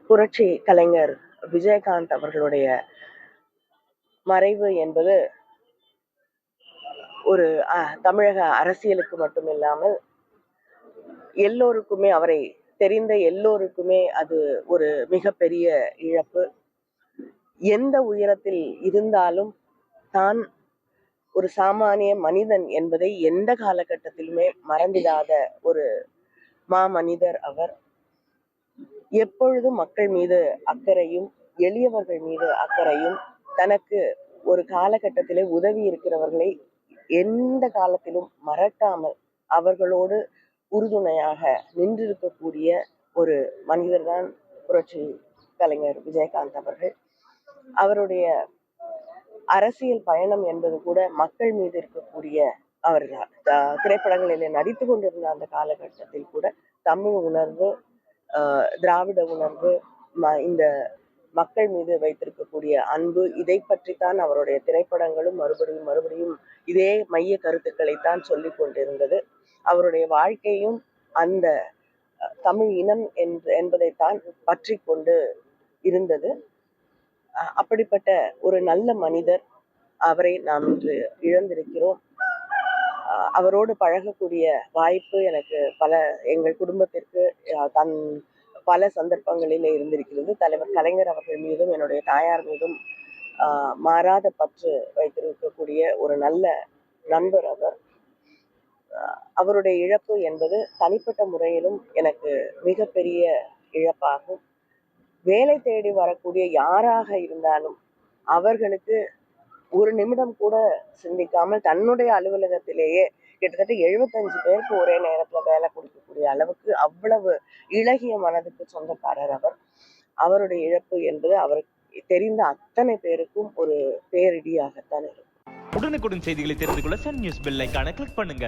புரட்சி கலைஞர் விஜயகாந்த் அவர்களுடைய மறைவு என்பது ஒரு தமிழக அரசியலுக்கு மட்டுமில்லாமல் எல்லோருக்குமே, அவரை தெரிந்த எல்லோருக்குமே அது ஒரு மிகப்பெரிய இழப்பு. எந்த உயரத்தில் இருந்தாலும் தான் ஒரு சாமானிய மனிதன் என்பதை எந்த காலகட்டத்திலுமே மறந்திடாத ஒரு மாமனிதர் அவர். எப்பொழுதும் மக்கள் மீது அக்கறையும் எளியவர்கள் மீது அக்கறையும், தனக்கு ஒரு காலகட்டத்திலே உதவி இருக்கிறவர்களை எந்த காலத்திலும் மறக்காமல் அவர்களோடு உறுதுணையாக நின்றிருக்கக்கூடிய ஒரு மனிதர் தான் புரட்சி கலைஞர் விஜயகாந்த் அவர்கள். அவருடைய அரசியல் பயணம் என்பது கூட மக்கள் மீது இருக்கக்கூடிய, அவர் திரைப்படங்களில் நடித்து கொண்டிருந்த அந்த காலகட்டத்தில் கூட தமிழ் உணர்வு, திராவிட உணர்வு, இந்த மக்கள் மீது வைத்திருக்கக்கூடிய அன்பு, இதை பற்றித்தான் அவருடைய திரைப்படங்களும் மறுபடியும் இதே மைய கருத்துக்களைத்தான் சொல்லிக் கொண்டிருந்தது. அவருடைய வாழ்க்கையும் அந்த தமிழ் இனம் என்பதைத்தான் பற்றி கொண்டு இருந்தது. அப்படிப்பட்ட ஒரு நல்ல மனிதர், அவரை நாம் இன்று இழந்திருக்கிறோம். அவரோடு பழகக்கூடிய வாய்ப்பு எனக்கு எங்கள் குடும்பத்திற்கு பல சந்தர்ப்பங்களிலே இருந்திருக்கிறது. தலைவர் கலைஞர் அவர்கள் மீதும் என்னுடைய தாயார் மீதும் மாறாத பற்று வைத்திருக்கக்கூடிய ஒரு நல்ல நண்பர் அவர். அவருடைய இழப்பு என்பது தனிப்பட்ட முறையிலும் எனக்கு மிகப்பெரிய இழப்பாகும். வேலை தேடி வரக்கூடிய யாராக இருந்தாலும் அவர்களுக்கு ஒரு நிமிடம் கூட சிந்திக்காமல் தன்னுடைய அலுவலகத்திலேயே கிட்டத்தட்ட 75 பேருக்கு ஒரே நேரத்துல வேலை கொடுக்கக்கூடிய அளவுக்கு அவ்வளவு இளகிய மனதுக்கு சொந்தக்காரர் அவர். அவருடைய இழப்பு என்பது அவருக்கு தெரிந்த அத்தனை பேருக்கும் ஒரு பேரிடியாகத்தான் இருக்கும். உடனுக்குடன் செய்திகளை தெரிந்து கொள்ள சன் நியூஸ் பெல் ஐகானை கிளிக் பண்ணுங்க.